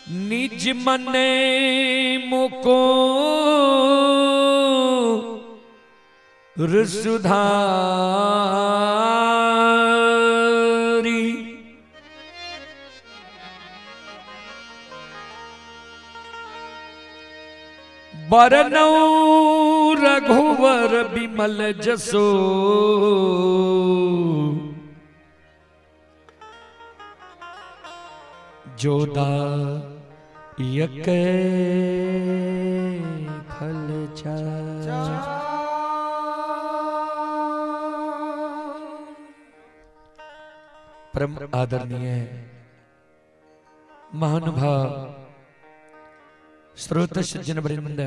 निज मने मुको सुधारी बरनौ रघुवर बिमल जसो जोदा यक फल परम आदरणीय महानुभाव श्रोत सज्जन वृंद,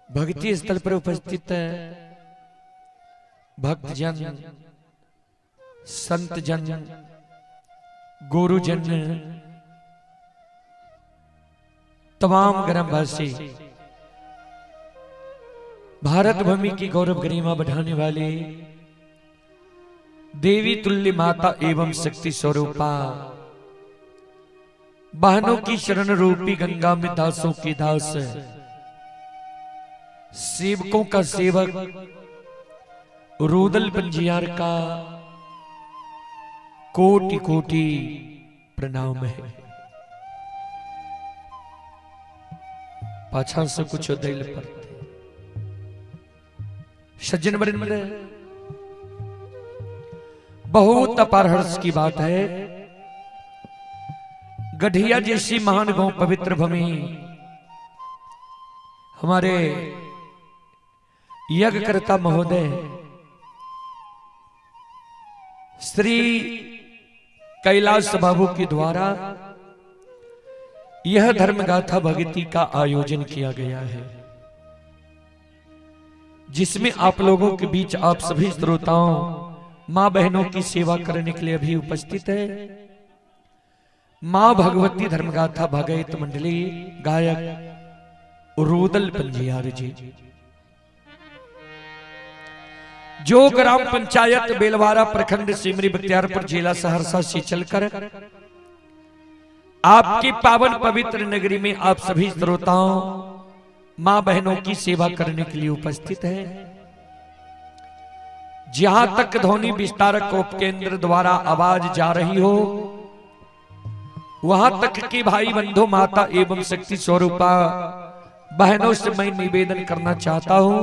भक्ति स्थल पर उपस्थित भक्तजन, संत जन, गुरुजन, तमाम ग्रामवासी, भारत भूमि की गौरव गरिमा बढ़ाने वाले देवी तुल्य माता एवं शक्ति स्वरूपा बहनों की शरण रूपी गंगा में दासों की दास, सेवकों का सेवक रूदल पंजियार का कोटि कोटि प्रणाम है। पाछा से कुछ दिल पर सज्जन वृंद, बहुत अपार हर्ष की बात है। गढ़िया जैसी महान गौ पवित्र भूमि हमारे यज्ञकर्ता महोदय श्री कैलाश बाबू के द्वारा यह धर्मगाथा भक्ति का आयोजन किया गया है, जिसमें आप लोगों के बीच आप सभी श्रोताओं, मां बहनों की सेवा करने के लिए अभी उपस्थित है। मां भगवती धर्मगाथा भागवत मंडली गायक रूदल पंजियार जी, जो ग्राम पंचायत बेलवारा प्रखंड सिमरी बख्तियारपुर जिला सहरसा से चलकर आपकी पावन पवित्र नगरी में आप सभी श्रोताओं, मां बहनों की सेवा करने के लिए उपस्थित है। जहां तक ध्वनि विस्तारक उपकेंद्र द्वारा आवाज जा रही हो, वहां तक कि भाई बंधु, माता एवं शक्ति स्वरूपा बहनों से मैं निवेदन करना चाहता हूं,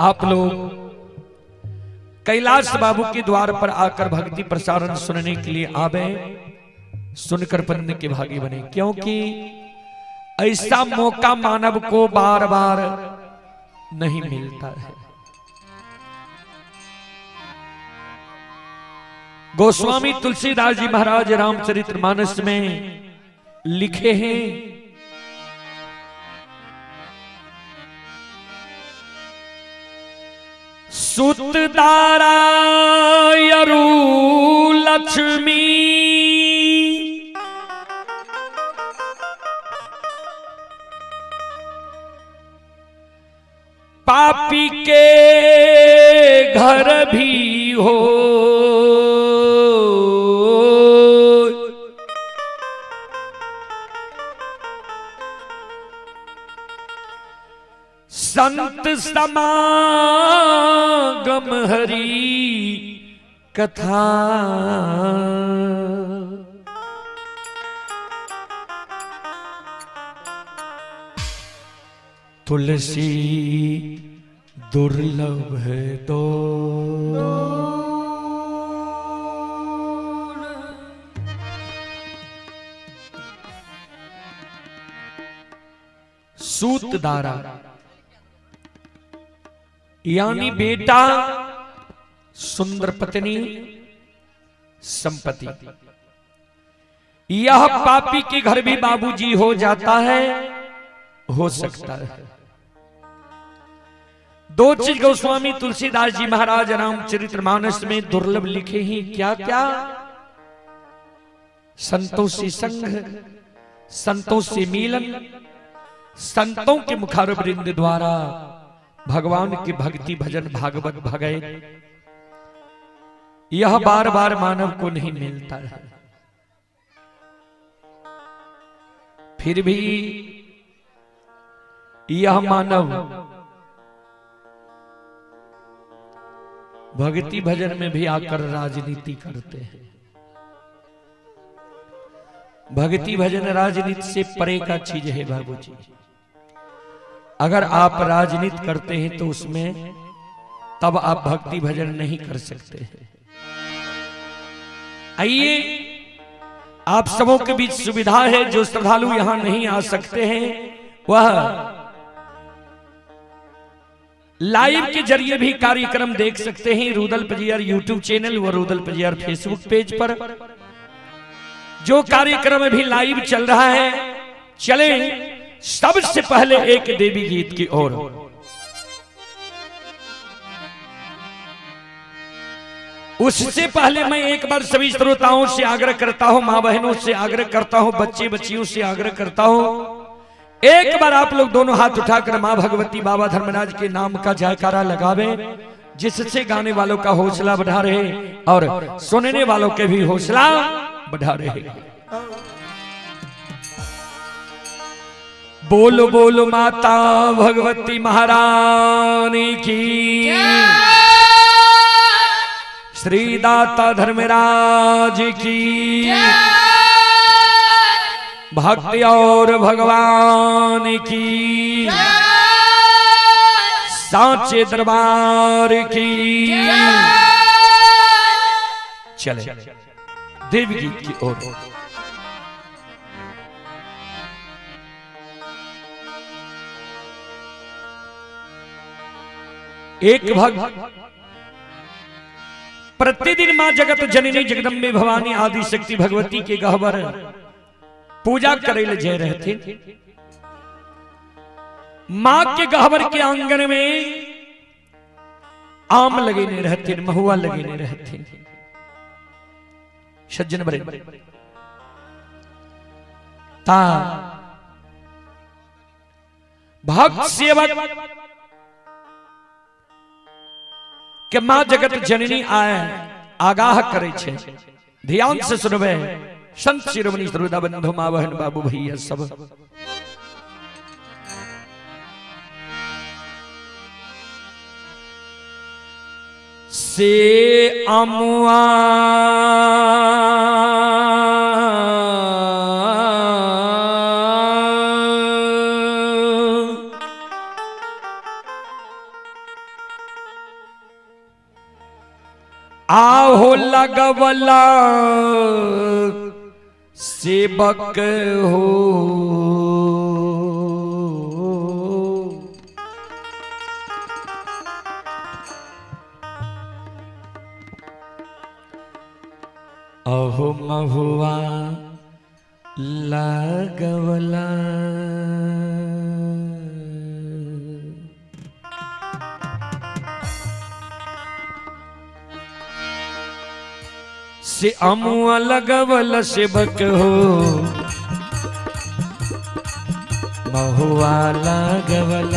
आप लोग कैलाश बाबू के द्वार पर आकर भक्ति प्रसारण सुनने के लिए आवे, सुनकर पुण्य के भागी बने, क्योंकि ऐसा मौका मानव को बार बार नहीं मिलता है। गोस्वामी तुलसीदास जी महाराज रामचरितमानस में लिखे हैं, सुत दारायरु लक्ष्मी पापी के घर भी हो, संत समागम हरि कथा तुलसी दुर्लभ है तो सूतदारा यानी बेटा, सुंदर पत्नी, संपत्ति। यह पापी के घर भी बाबूजी हो जाता है, हो सकता है। दो चीज गोस्वामी तुलसीदास जी महाराज रामचरितमानस में दुर्लभ लिखे हैं, क्या क्या? संतों से संग, संतों से मिलन, संतों के मुखारविंद द्वारा भगवान की भक्ति भजन भागवत भगत यह बार बार मानव को नहीं मिलता है। फिर भी यह मानव भक्ति भजन में भी आकर राजनीति करते हैं। भक्ति भजन राजनीति से परे का चीज है बाबूजी। अगर आप राजनीति करते हैं तो उसमें तब आप भक्ति भजन नहीं कर सकते हैं। आइए, आप सबों के बीच सुविधा है, जो श्रद्धालु यहां नहीं आ सकते हैं वह लाइव के जरिए भी कार्यक्रम देख सकते हैं। रुदल पजियार यूट्यूब चैनल व रुदल पजियार फेसबुक पेज पर जो कार्यक्रम भी लाइव चल रहा है। चले सबसे पहले एक देवी गीत की ओर। उससे पहले मैं एक बार सभी श्रोताओं से आग्रह करता हूं, मां बहनों से आग्रह करता हूं, बच्चे बच्चियों से आग्रह करता हूं, एक बार आप लोग दोनों हाथ उठाकर मां भगवती बाबा धर्मराज के नाम का जयकारा लगावे, जिससे गाने वालों का हौसला बढ़ा रहे और सुनने वालों के भी हौसला बढ़ा रहे। बोलो बोलो माता भगवती महारानी की, श्री दाता धर्मराज की, भक्ति और भगवान की, सांचे दरबार की। चले देवी गीत की ओर। एक भक्त प्रतिदिन मां जगत जननी जगदम्बे भवानी आदि शक्ति भगवती के गहवर पूजा करे ले जय रहे थे। मां के गहवर के आंगन में आम लगे नहीं रहते, महुआ लगे नहीं रहते। सज्जन बरे ता भक्त सेवक के मां जगत जननी आए आगाह करे छे। ध्यान से सुनबे संत शिरोमणि श्रोता बंधु मां बहन बाबू भैया सब। से अमुआ आहो लगवला सेवक हो, अहो महुआ लगवला से अमुआ लगवल सेवक हो, महुआ लगवल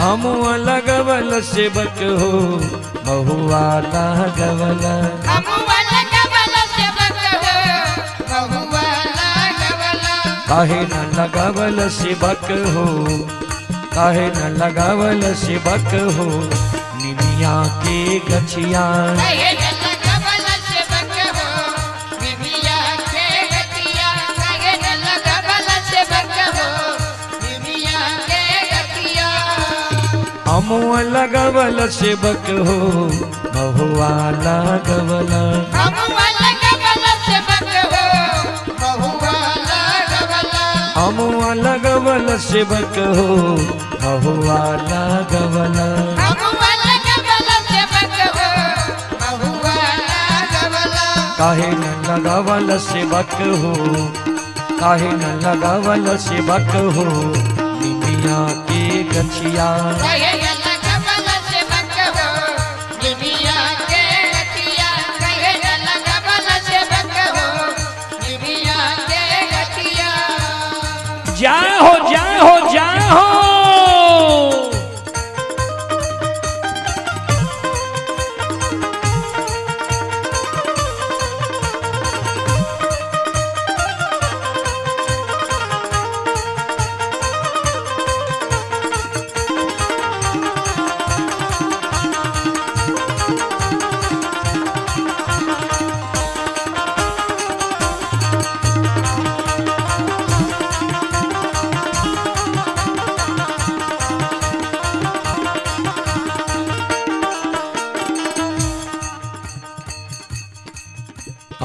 अमुआ लगवल सेवक हो, महुआ लगवल काहे न लगवल सेवक हो, काहे न लगावल सेवक हो, निमिया के गछिया काहे न लगावल सेवक हो, निमिया के गछिया काहे न लगावल सेवक हो, निमिया के गछिया अमुआ लगावल सेवक हो, महुआ लगवल अमुआ लगावल सेवक हो, महुआ लगवल अमुआ लगवल सेवक हो, महुआ लगवल अमुआ लगवल सेवक हो, महुआ लगवल काहे न लगावल सेवक हो, काहे न लगावल सेवक हो, निमिया के गछिया काहे न लगावल सेवक हो, निमिया के गछिया काहे न लगावल सेवक हो, निमिया के गछिया। जय हो जय हो जय हो।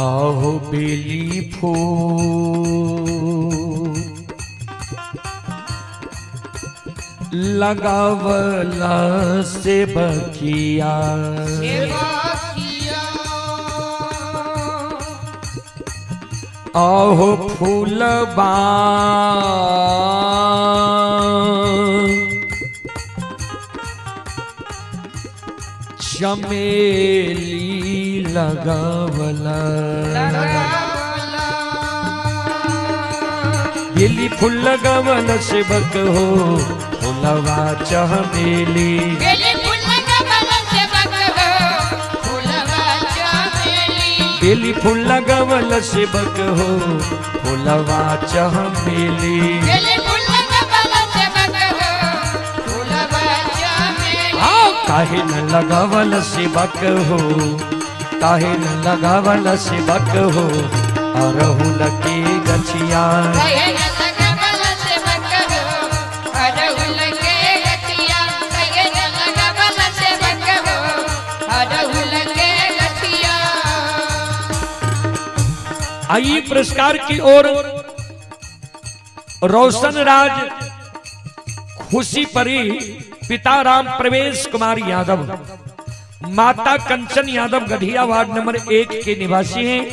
आहो बेली फूल लगावला से बकिया आहो फूलबा चमेली लगावला बेली फूल लगावला से बक हो फूलवा चमेली बेली फूल लगावल से बक हो फूलवा चमेली काहे न लगावल से बक हो काहे न लगावल से बक हो अरहुल की गछिया आइए पुरस्कार की ओर रोशन राज खुशी परी पिता राम प्रवेश कुमार यादव माता कंचन यादव गढ़िया वार्ड नंबर 1 के निवासी हैं।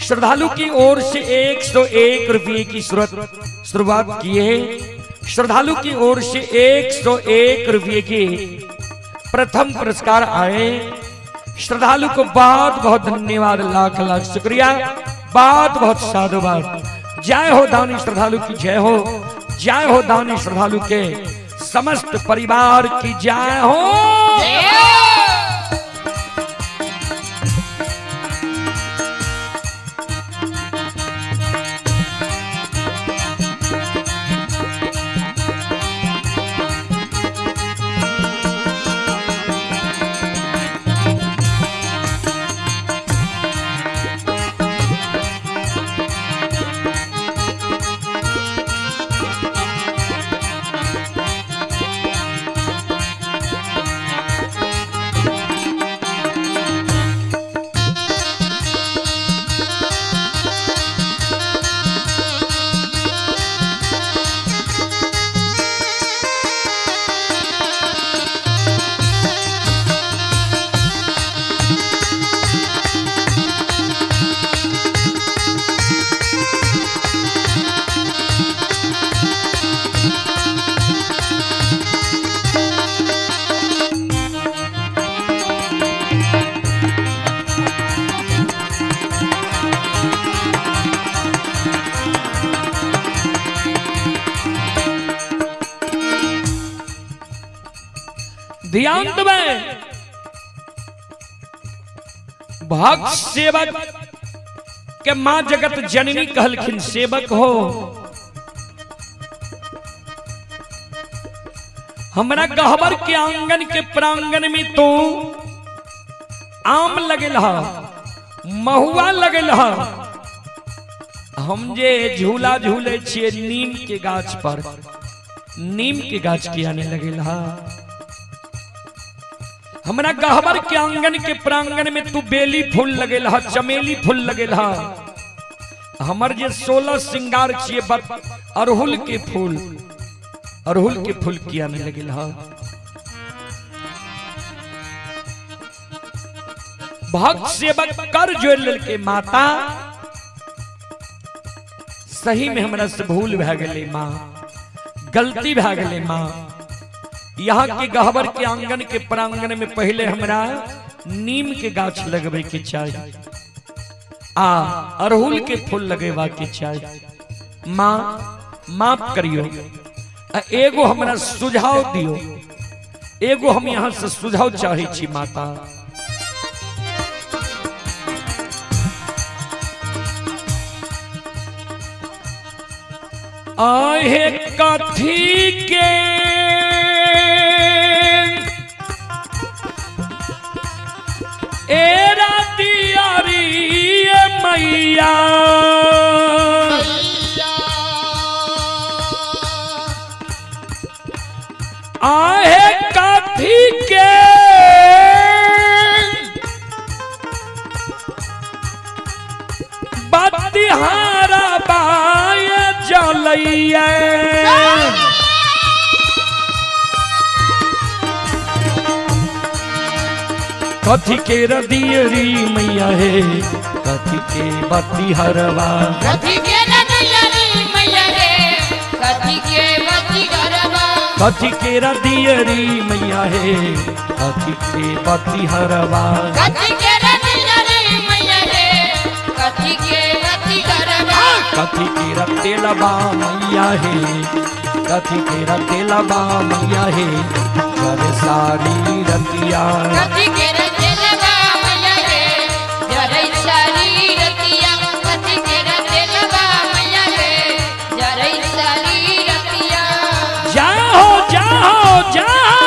श्रद्धालु की ओर से 101 रुपये की शुरुआत की है। श्रद्धालु की ओर से 101 रुपये के प्रथम पुरस्कार आए। श्रद्धालु को बहुत बहुत धन्यवाद, लाख लाख शुक्रिया, बहुत बहुत साधुवाद। जय हो दानी श्रद्धालु की जय हो, जय हो दानी श्रद्धालु के समस्त परिवार की जय हो। ध्यान दें, भक्त सेवक के मां जगत जननी कहलखिन सेवक हो हमरा गहबर के आंगन के प्रांगण में तो आम लगल हा, महुआ लगल हा, हम जे झूला झूले छिए नीम के गाछ पर, नीम के गाछ के आने लगल हा। हमरा गहबर के आंगन के प्रांगण में तू बेली फूल लगेल हा, चमेली फूल लगेल हा। हमर जे 16 श्रृंगार छिए अरहुल के फूल, अरहुल के फूल किया में लगेल हा। भक्त सेवक कर जोड़ के माता सही में हमरा से भूल भए गेलै माँ, गलती भए गेलै माँ। यहाँ के गहबर के आंगन के प्रांगण में पहले हमरा नीम के गाछ लगबे के चाहिए, अरहुल के फूल लगेवा के चाहिए। माँ माफ करियो, एगो हमरा सुझाव दियो, एगो हम यहाँ से सुझाव चाहे छी माता। आहे कथी के एरा दियारी मैया, आहे कथी के बतिहारा बाय जलैया कथी के रदियरी मैया है कथी के बतिहरवा कथी के रदियरी मैया है कथी के बतिहरवा कथी के रदियरी मैया है कथी के बतिहरवा कथी के रदियरी मैया है कथी के बतिहरवा कथी के रतेलबा मैया है कथी के रतेलबा मैया है जरे सारी रतिया कथी के रतेलबा मैया है जरे सारी रतिया कथी के रतेलबा मैया है जरे सारी रतिया जाओ जाओ जाओ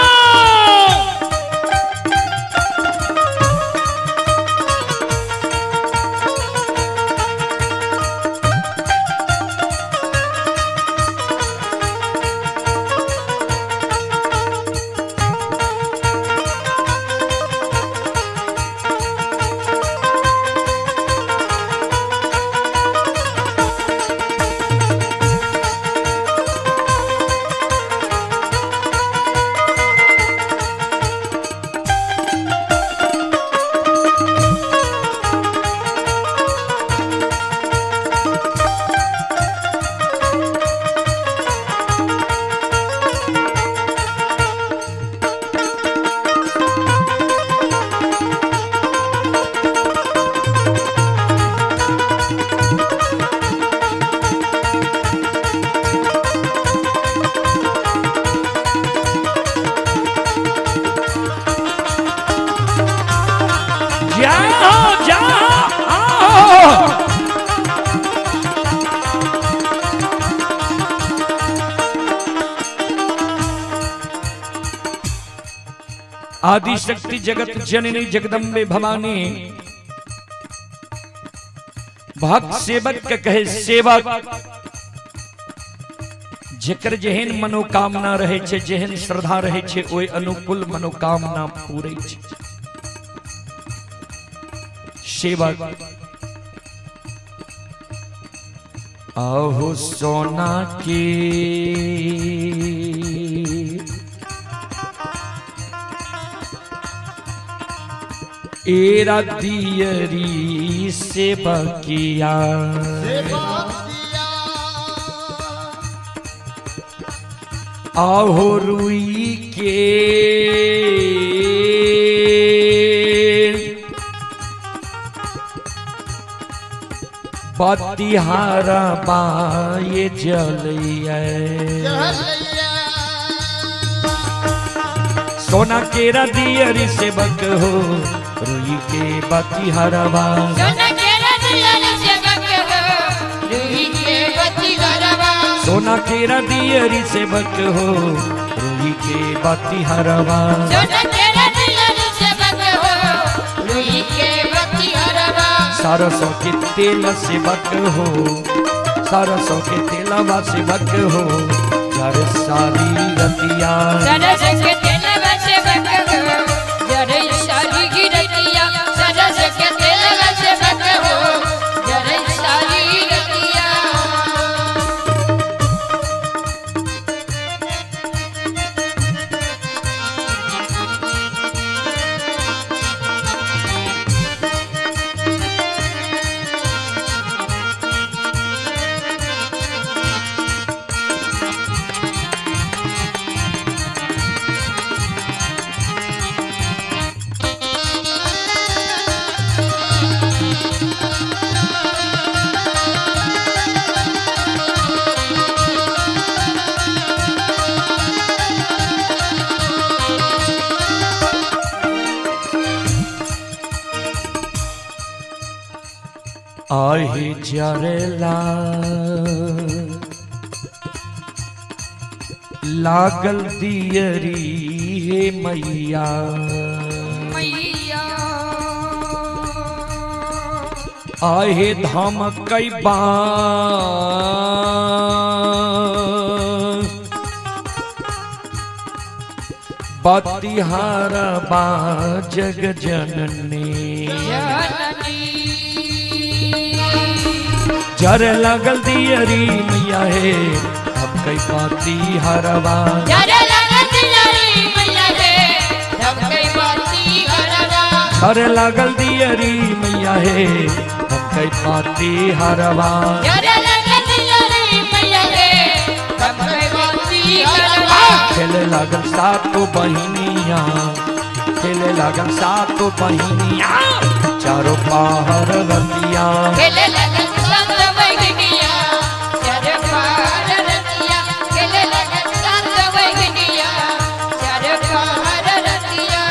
आदि शक्ति जगत जननी जगदम्बे भवानी भक्त सेवक के कहे सेवक जेकर जेहन मनोकामना रहे छे जेहन श्रद्धा रहे छे ओय अनुकूल मनोकामना पूरे छे सेवक आहो सोना की एरा दियरी से बकिया आहो रुई के बतिहारा बाये जलिया सोना के रदियरी से बक हो रुई के बतिहरवा सोना के रदियरी से बक हो रुई के बतिहरवा सोना के रदियरी से बक हो रुई के बतिहरवा सोना के रदियरी से बक हो रुई के बतिहरवा सरसों के तेल से बक हो सरसों के तेलवा से बक हो जर सारी रतिया सरसों के तेलवा से बक हो जर सारी रतिया सरसों के तेलवा से बक हो जर सारी रतिया आहे जरेला लागल दियरी हे मैया मैया आहे धाम कई बा बतिहारा बा जग जननी जरे लगल दियरी मैया है अब कई पाती हरवा जरे लगल दियरी मैया है अब कई पाती हरवा जरे लगल दियरी मैया है अब कई पाती हरवा जरे लगल दियरी मैया है अब कई पाती हरवा खेले लगल सातो बहिनिया खेले लगल सातो बहिनिया चारों पहर रतिया खेले लगल सातो बहिनिया चारों पहर रतिया खेले लगल सातो बहिनिया चारों पहर रतिया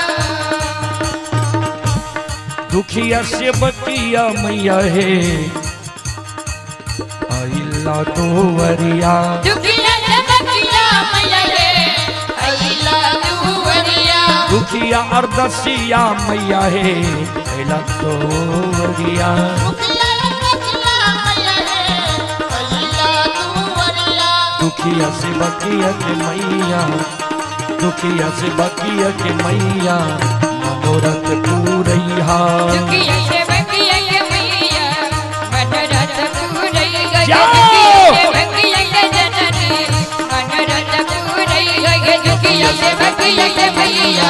दुखिया से बकिया मैया है आइला दुवरिया दुखिया से बकिया मैया है आइला दुवरिया दुखिया अर्दसिया मैया है आइला दुवरिया दुखिया से बकिया के मैया दुखिया से बकिया के मैया मनोरथ पूरैया दुखिया से बकिया के मैया मनोरथ पूरैया जाओ! दुखिया से बकिया के जननी मनोरथ पूरैया दुखिया से बकिया के मैया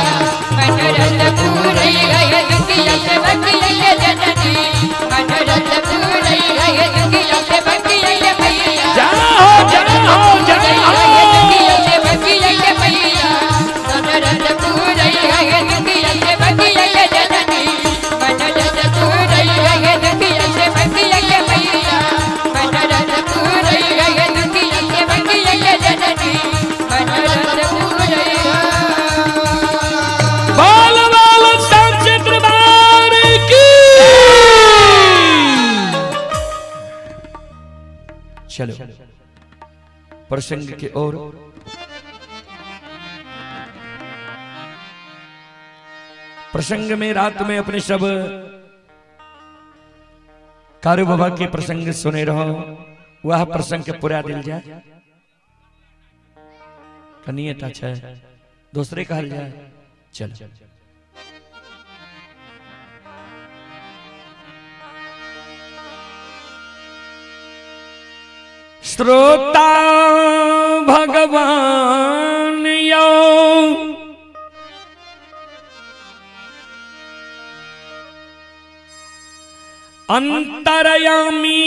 मनोरथ पूरैया दुखिया से बकिया के जननी मनोरथ पूरैया दुखिया से बकिया के मैया जाओ जाओ जाओ दुखिया से बकिया के मैया मनोरथ पूरैया दुखिया से बकिया के जननी मनोरथ पूरैया दुखिया से बकिया के मैया मनोरथ पूरैया दुखिया से बकिया के जननी मनोरथ पूरैया बाल बाल सच दरबार की चलो प्रसंग के ओर प्रसंग में रात में अपने सब कारू बाबा के प्रसंग सुने रहो वह प्रसंग के पूरा दिल जाए कनियत अच्छा है दूसरे कहल जाए चल श्रोता भगवान यो अंतरयामी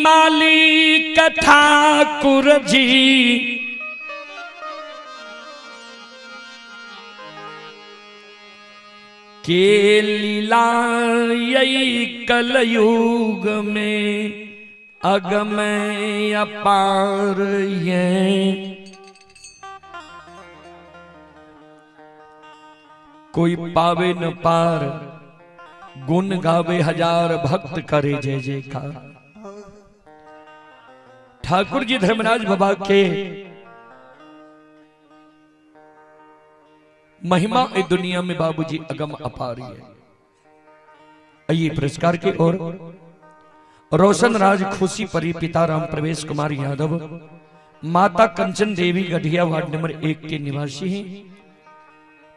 मालिक ठाकुर जी के लीला यही कलयुग में अगमय अपार ये कोई पावे न पार गुण गावे हजार भक्त करे जय जयकार ठाकुर जी धर्मराज बाबा के महिमा इस दुनिया में बाबूजी अगम अपार है। आइए पुरस्कार की ओर रोशन राज खुशी परी पिता राम प्रवेश कुमार यादव माता कंचन देवी गढ़िया वार्ड नंबर 1 के निवासी हैं।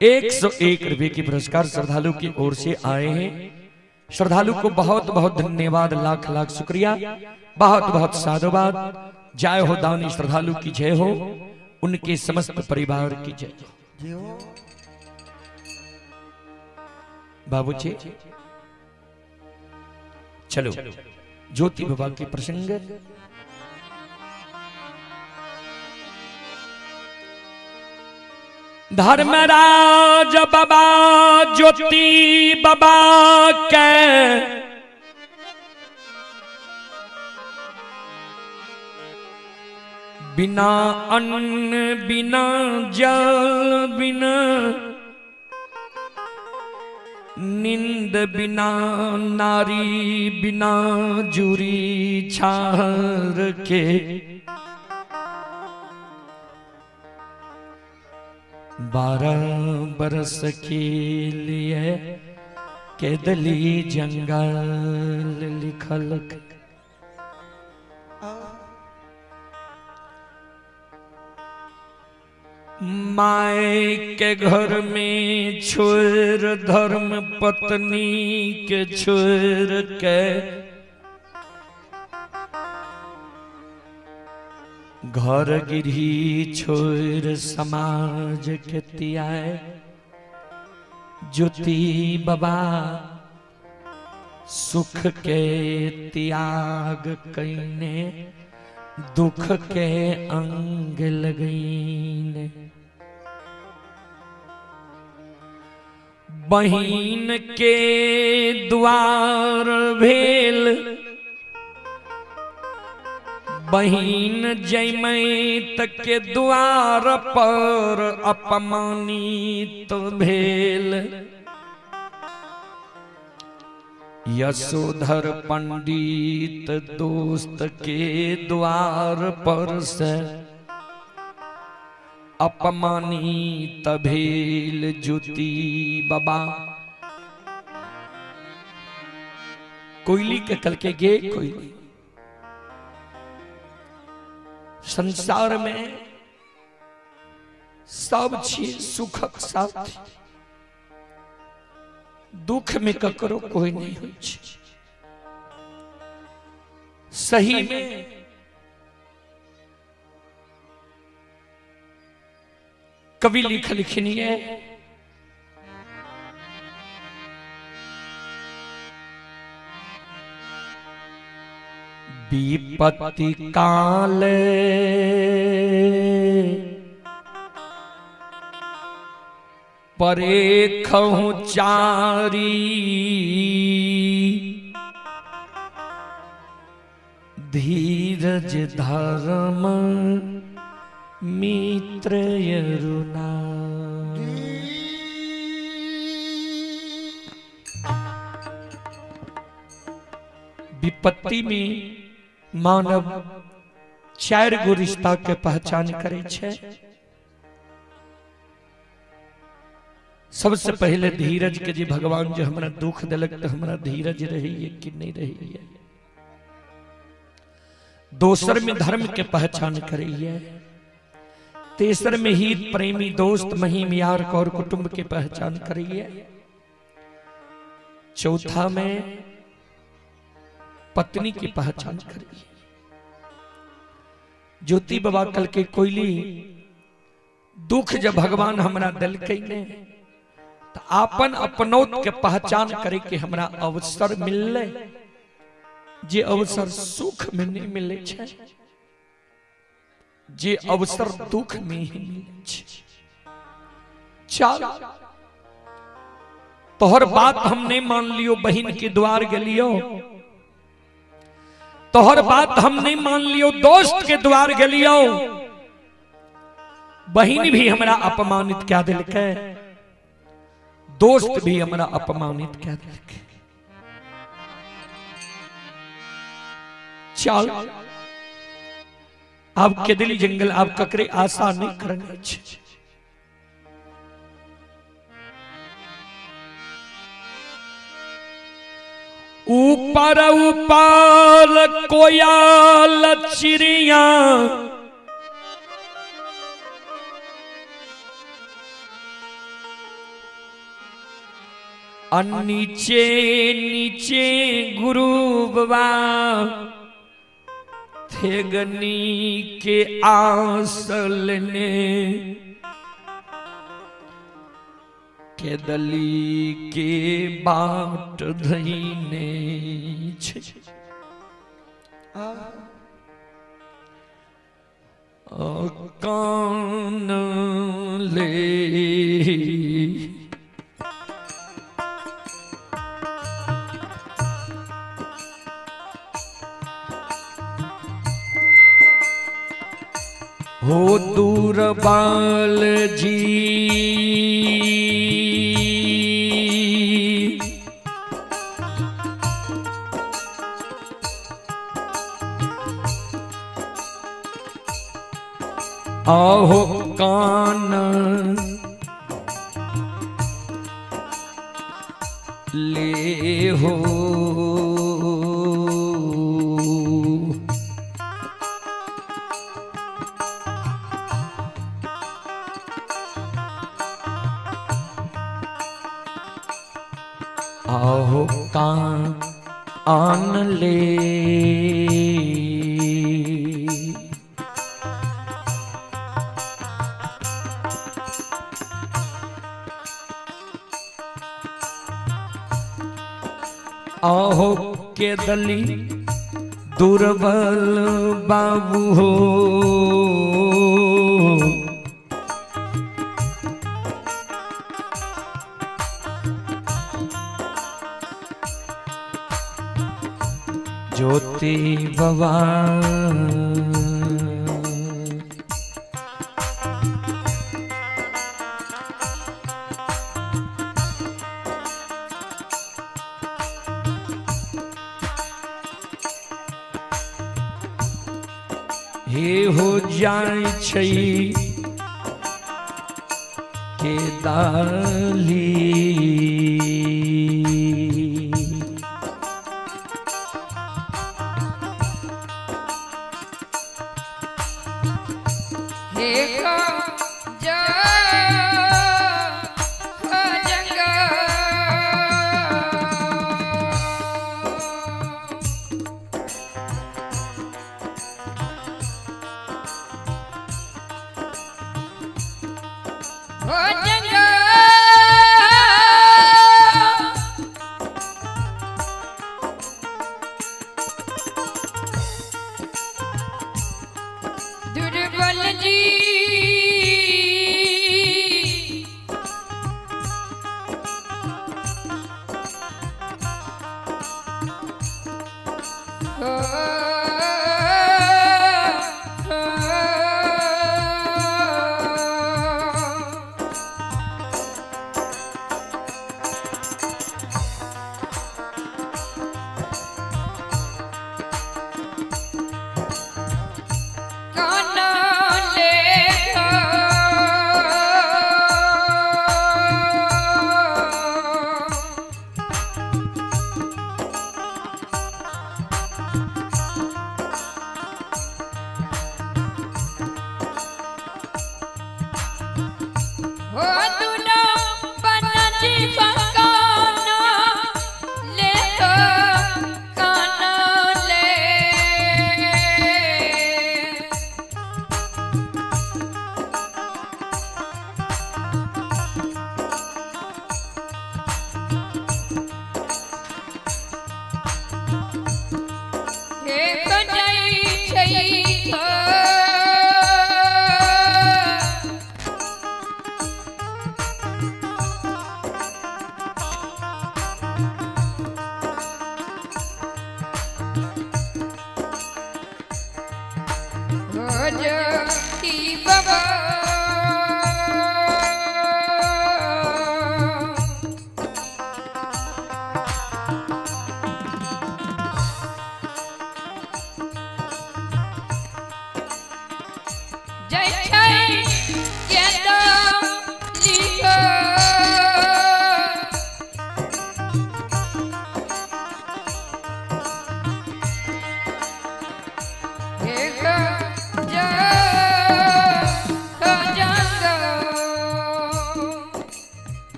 101 रुपए की पुरस्कार श्रद्धालु की ओर से आए हैं। श्रद्धालु को बहुत बहुत धन्यवाद लाख लाख शुक्रिया बहुत बहुत साधुवाद। जय हो दानी श्रद्धालु की जय हो उनके समस्त परिवार की जय हो। बाबूजी चलो ज्योति बाबा के प्रसंग धर्मराज बाबा ज्योति बाबा के बिना अन्न बिना जल बिना निंद बिना नारी बिना जुरी छार के 12 बरस के लिए कैदली जंगल लिखल माए के घर में छोर धर्म पत्नी के छोर के घर गिरी छोर समाज के तियाए ज्योति बाबा सुख के त्याग कईने दुख के अंग लगईने। बहिन के द्वार भेल बहिन जैमैत के द्वार पर अपमानित भेल। यशोधर पंडित दोस्त के द्वार पर से अपमानित भेल ज्योति बाबा। कोयली के कल के गे कोयली संसार में सब चीज सुखक साथी, दुख में ककरो कोई नहीं हो। सही में कवि लिखनी है विपत्ति काल परे खहु चारी धीरज धर्म मित्र यरुना। विपत्ति में मानव चार गो रिश्ता के पहचान करे छे। सबसे पहले धीरज के जी भगवान जो हमारा दुख दिलक तो हमारा धीरज रही है कि नहीं रही है। दोसर में धर्म के पहचान करी है। तीसर में हित प्रेमी दोस्त महिम यार और कुटुंब के पहचान करी है। चौथा में पत्नी की पहचान करी है। ज्योति बाबा कल के कोयली दुख जब भगवान हमरा दिल के ने तो आपन अपनौत के पहचान करे के हमरा अवसर मिलले। जे अवसर सुख में नहीं मिले छे, जे अवसर दुख में ही मिले छे। चल तोहर बात हम नहीं मान लियो, बहन के द्वार गेलियो। तोहर बात हम नहीं मान लियो, दोस्त के द्वार गेलियो। बहन भी हमरा अपमानित क्या दिल के, दोस्त भी हमरा अपमानित क्या दिल के। चल आप के दिली जंगल आप ककरे आशा नहीं करने छे। ऊपर ऊपर कोयल चिड़िया नीचे नीचे गुरु बाबा थे गनी के आसल ने के दली के बाट धईने कान ले हो दूर बाल जी आहो कान ले हो आहो कान ले आहो के दली दुर्बल बाबू हो, ज्योति बाबा हे हो जाय छै के दाली, दुर्बल जी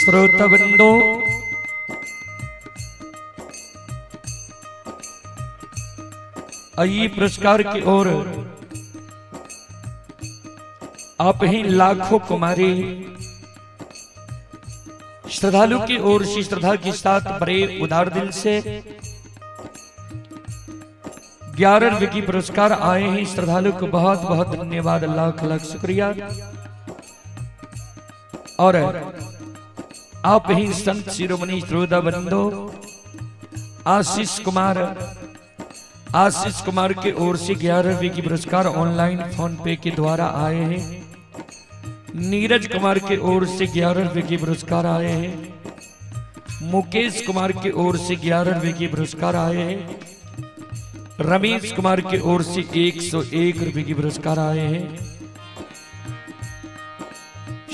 श्रोतबंदो, आइए पुरस्कार की ओर। आप ही लाखों कुमारी श्रद्धालु की ओर से श्रद्धा के साथ बड़े उदार दिल से 11 रुपए की पुरस्कार आए हैं। श्रद्धालु को बहुत बहुत धन्यवाद, लाख लाख शुक्रिया। और आप ही संत शिरोमणि श्रोताबंदो आशीष कुमार के ओर से 11 रुपए की पुरस्कार ऑनलाइन फोन पे के द्वारा आए हैं। नीरज कुमार के ओर से 11 रुपए की पुरस्कार आए हैं। मुकेश कुमार के ओर से 11 रुपए की पुरस्कार आए हैं। रमेश कुमार के ओर से 101 रुपए की पुरस्कार आए हैं।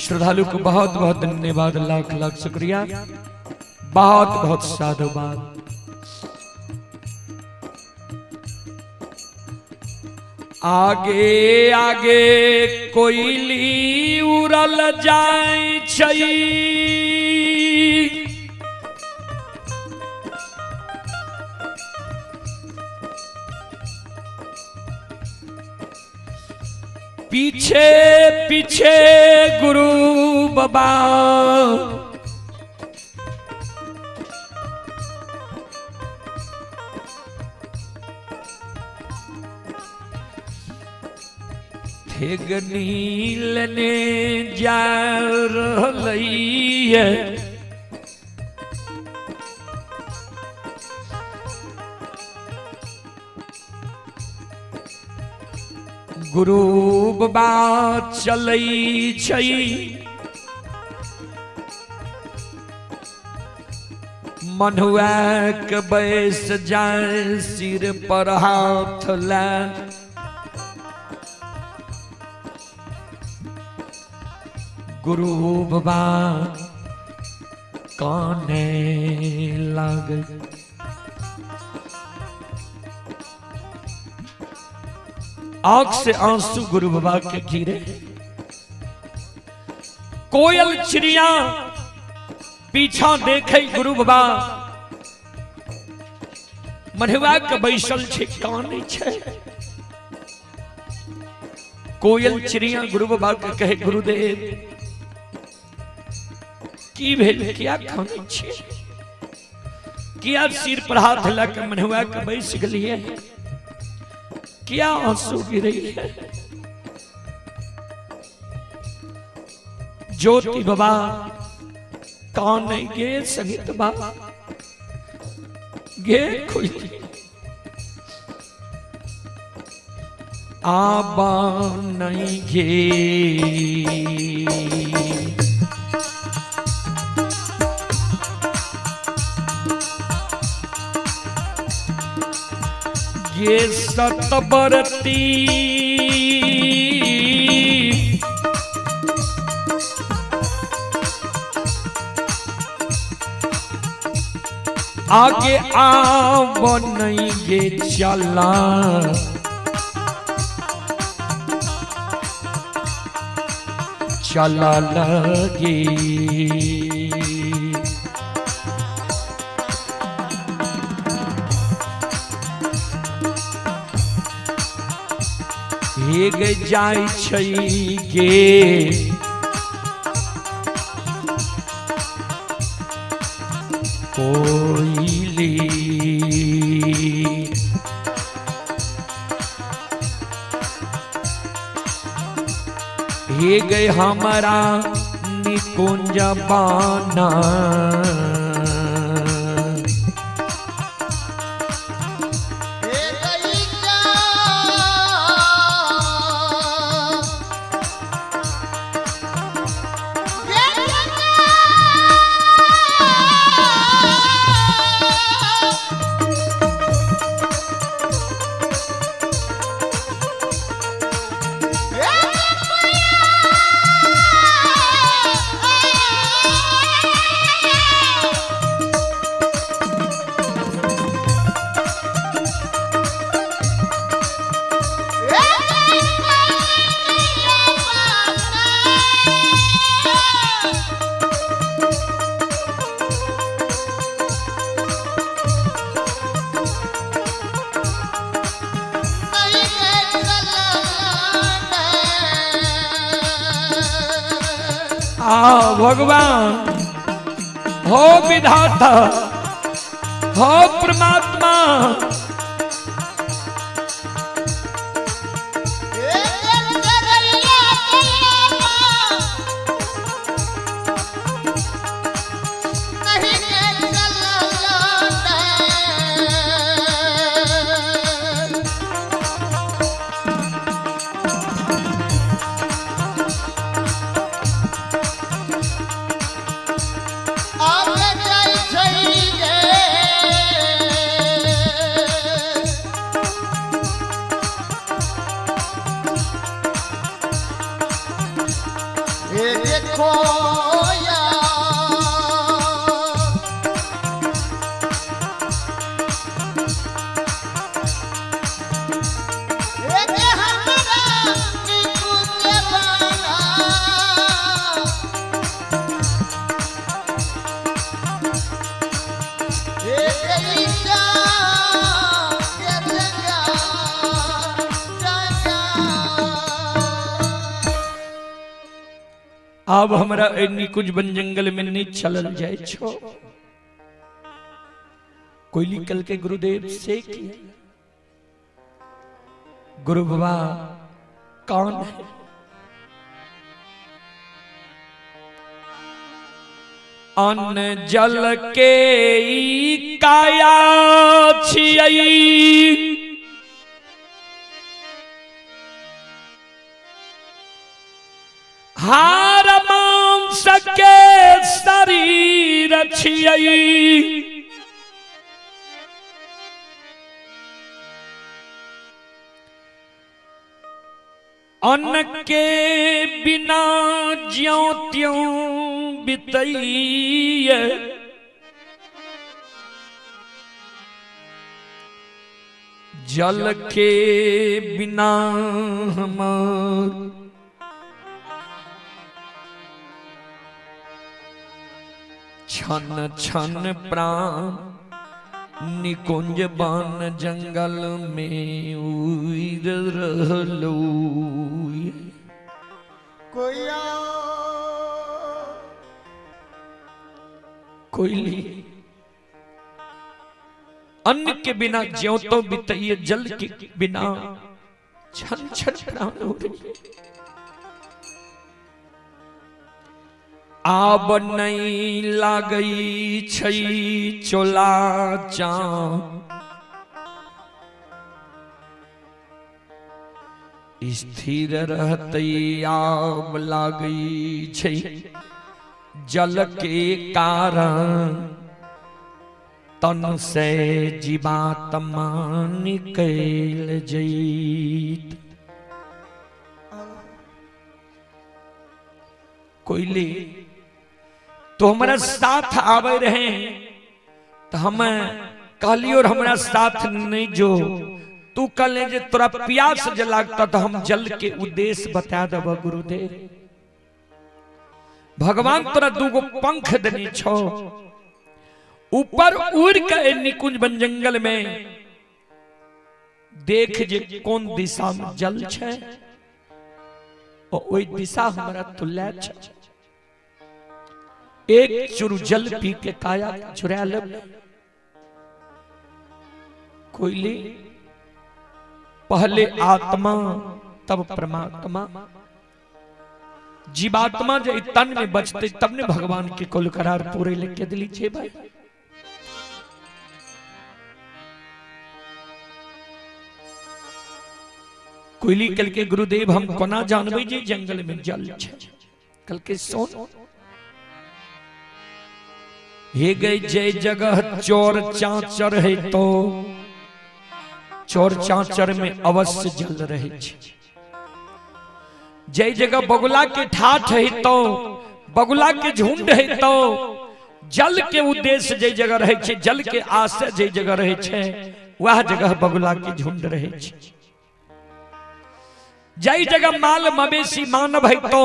श्रद्धालु को बहुत बहुत धन्यवाद, लाख लाख शुक्रिया, बहुत बहुत साधुवाद। आगे आगे कोयली उड़ल जाय छै, पीछे पीछे गुरु बाबा ठेगनी लेने जा रही है गुरु बाबा चलई छई मनुआ के बैस जाए सिर पर हाथ ला गुरु बाबा काने लग आंख से आंसू गुरु बाबा के गिरे कोयल चिड़िया पीछा देखे गुरु बाबा मनुआ के बैसल छे काने छे कोयल चिड़िया गुरु बाबा के कहे गुरुदेव की भेल क्या खाने छे क्या सिर पर हाथ लगा मनुआ के बैस गलिए क्या आंसू गिरे है ज्योति बाबा कान गे संगीत बाबा गे खुली आबा नहीं गे ये सतबरती आगे आब नहीं गे चला चला लगे हेग जाय छै गे कोयली हेग हमारा निकुंज बाना भगवान हो विधाता हो परमात्मा अब हमरा कुछ बन जंगल में नहीं चलल जाए छो कोई निकल के गुरुदेव से गुरु बाबा कौन है? अन्न जल के ई काया छियई, हार मांस के शरीर छियई, अन्न के बिना ज्यों त्यों बितइए, जल के बिना हमार छन छन प्राण निकुंज बन जंगल में उड़ रहलो। कोयली अन्न के बिना ज्यों तो बितइए, जल के बिना छन छन प्राण हो रही। आब नहीं लागई छई चोला चाँ, स्थिर रहते आब लागई छई जल के कारण, तन से जीवात्मा निकल जईत। कोयली तो हमारा साथ आवे रहे तो हम कहली और हमारा साथ नहीं जो तू कल जे तोरा प्यास जे लागता तो हम जल के उद्देश्य बता देब गुरुदेव। भगवान तोरा दूगो पंख देनी छो, ऊपर उड़ के निकुंज बन जंगल में देख जे कौन दिशा में जल छे, और ओई दिशा हमारा तुल्य छे। एक चुरु जल पी के काया चुरा ले। कोयली पहले आत्मा तब परमात्मा, जीवात्मा जो तन में बचते तब ने भगवान के कुल करार पूरे लेके दिली छे भाई। कोयली कल के गुरुदेव हम कोना जानबे जे जंगल में जल छे। कल के सोन हे गई जय जगह चोर चाचर है तो चोर चाचर में अवश्य जल रहे छे। जय जगह बगुला के ठाठ है तो बगुला के झुंड है तो जल के उद्देश्य जय जगह रहे छे, जल के आशय जय जगह रहे छे, वह जगह बगुला के झुंड रहे छे। जय जगह माल मवेशी मानव है तो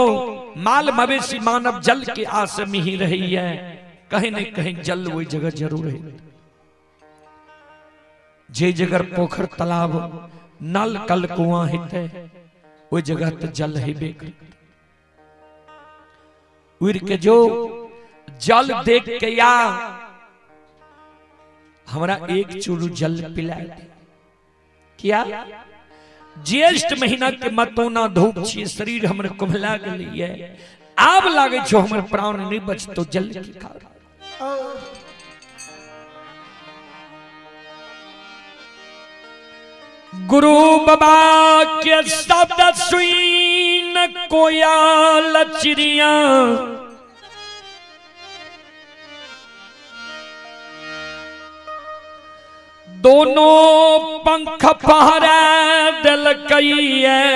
माल मवेशी मानव जल के आशय में ही रही है। कहीं न कहीं जल वही जगह जरूर है। जे जगह पोखर तालाब नल कल कुआं हिते वो जगह तो जल है बेकर। उड़ के जो जल देख के या हमारा एक चूरू जल पिला किया। ज्येष्ठ महीना के मतोना धूप छी, शरीर हमरे कुम्हला गई है, आब लागे छो हमर प्राण नहीं बच तो जल की कारण। गुरु बाबा के शब्द सुन कोयल चिड़िया, दोनों पंख फहरा दिल कई है।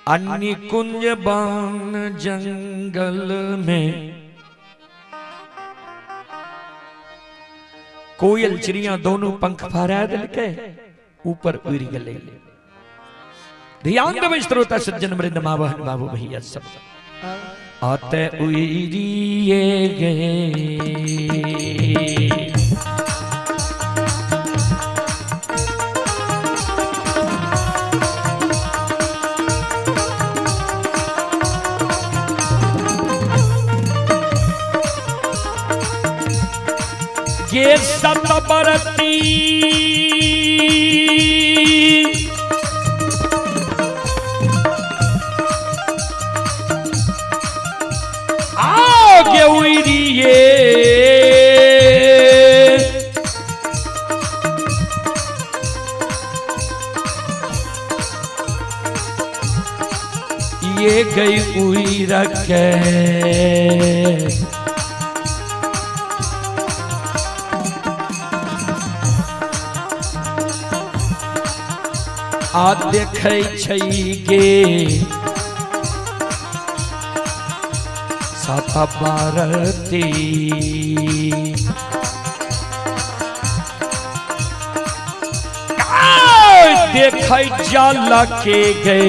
अन्य कुंज बान जंगल में कोयल चिड़िया दोनों पंख फहरा दिल के ऊपर उड़ गए। ध्यान देव श्रोता सज्जन वृंद माँ बहन बाबू भैया सब आते उड़िए गए। ये सतबरती आगे उड़िए ये गई उड़ी रखे आ देखे गे साता भारती देख जाला के गए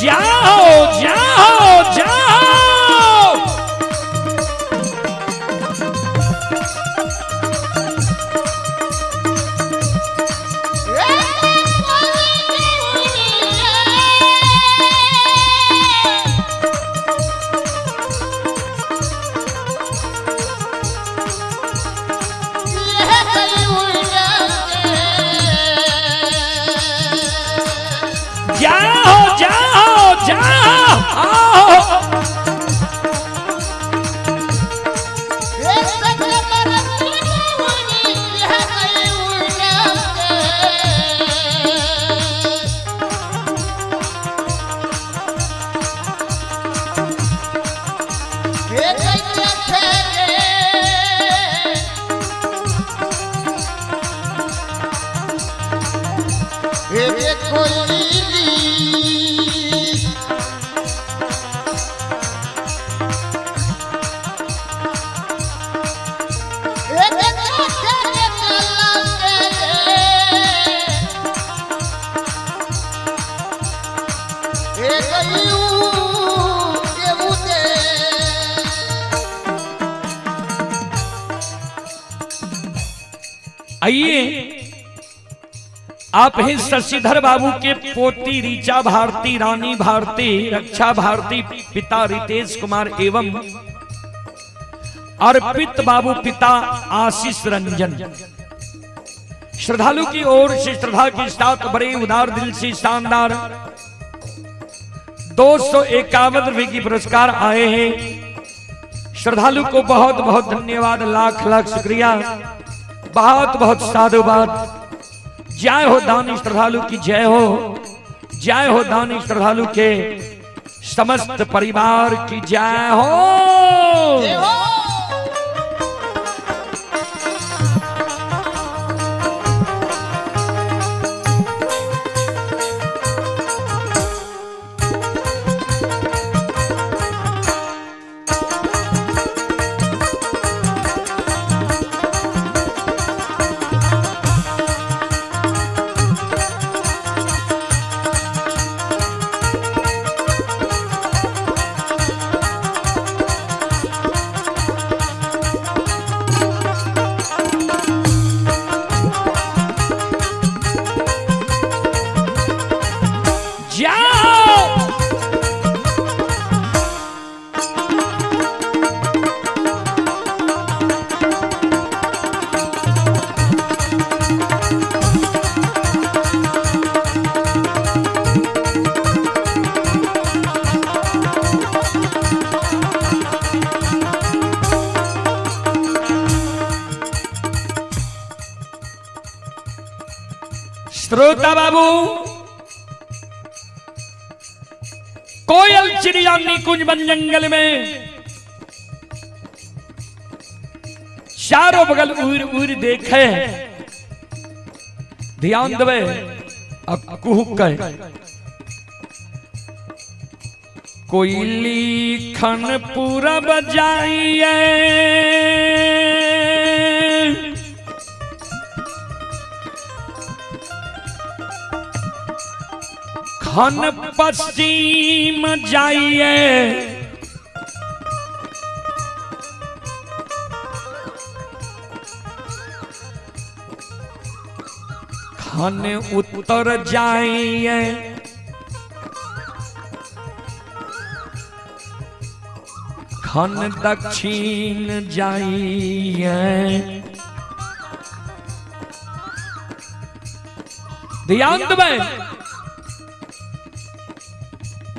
जाओ जाओ जाओ जाओ जाओ जाओ आइए आप हैं शशिधर बाबू के पोती ऋचा भारती, रानी भारती, रक्षा भारती, पिता रितेश कुमार एवं अर्पित बाबू पिता आशीष रंजन। श्रद्धालु की ओर से श्रद्धा के साथ बड़े उदार दिल से शानदार 251 रुपए की पुरस्कार आए हैं। श्रद्धालु को बहुत बहुत धन्यवाद, लाख लाख शुक्रिया, बहुत बहुत साधुवाद। जय हो दानी श्रद्धालु की जय हो, जय हो दानी श्रद्धालु के समस्त परिवार की जय हो। श्रोता बाबू, कोयल चिड़िया निकुंज वन जंगल में चारों बगल उड़ उड़ देखे, ध्यान देवे अब कुहुक कोयली खन पूरा बजाइए, खन पश्चिम जाइए, खन उत्तर जाइए खन दक्षिण जाइए। ध्यान दें,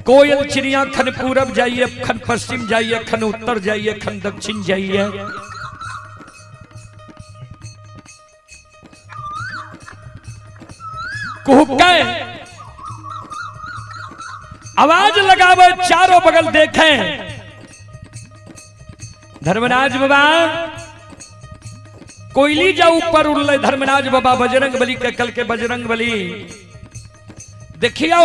कोयल चिड़िया खन पूरब जाइए, खन पश्चिम जाइए, खन उत्तर जाइए, खन दक्षिण जाइए। कुहके आवाज लगावे, चारों बगल देखें। धर्मराज बाबा कोयली जा ऊपर उड़ले। धर्मराज बाबा बजरंग बली के कल के बजरंग बली देखियो,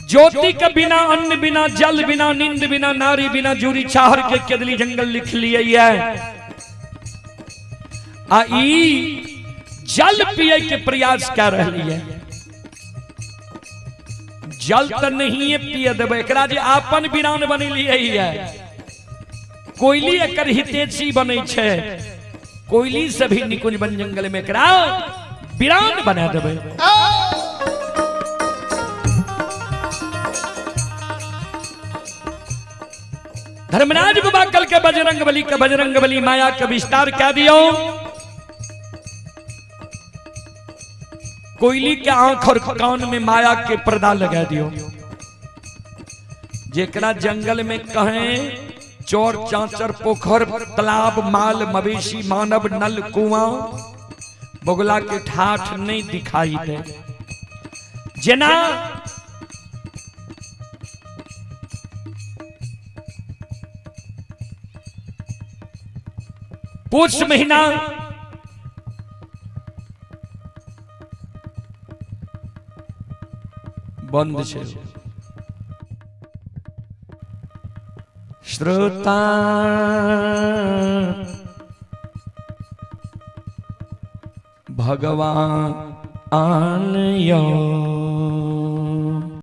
ज्योति के बिना, अन्न बिना, जल बिना, नींद बिना, नारी बिना, जूरी चाहर के केदली जंगल लिख लिए है। आई जल पिए के प्रयास कर रही है। जल तो नहीं पिए देवे, एकरा जे आपन बिरान बनेली है। कोयली एकर हितेची बने छे, कोयली से भी निकुंज बन जंगल में एकरा बिरान बना देवे। धर्मराज बाबा कल के बजरंग बली माया का विस्तार क्या दियो। कोयली के आंख और कान में माया के पर्दा लगा दियो। जेकरा जंगल में कहें चोर चांचर पोखर तालाब माल मवेशी मानव नल कुआं बगुला के ठाठ नहीं दिखाई दे। जना पुष महीना बंद छे। श्रोता भगवान आन यो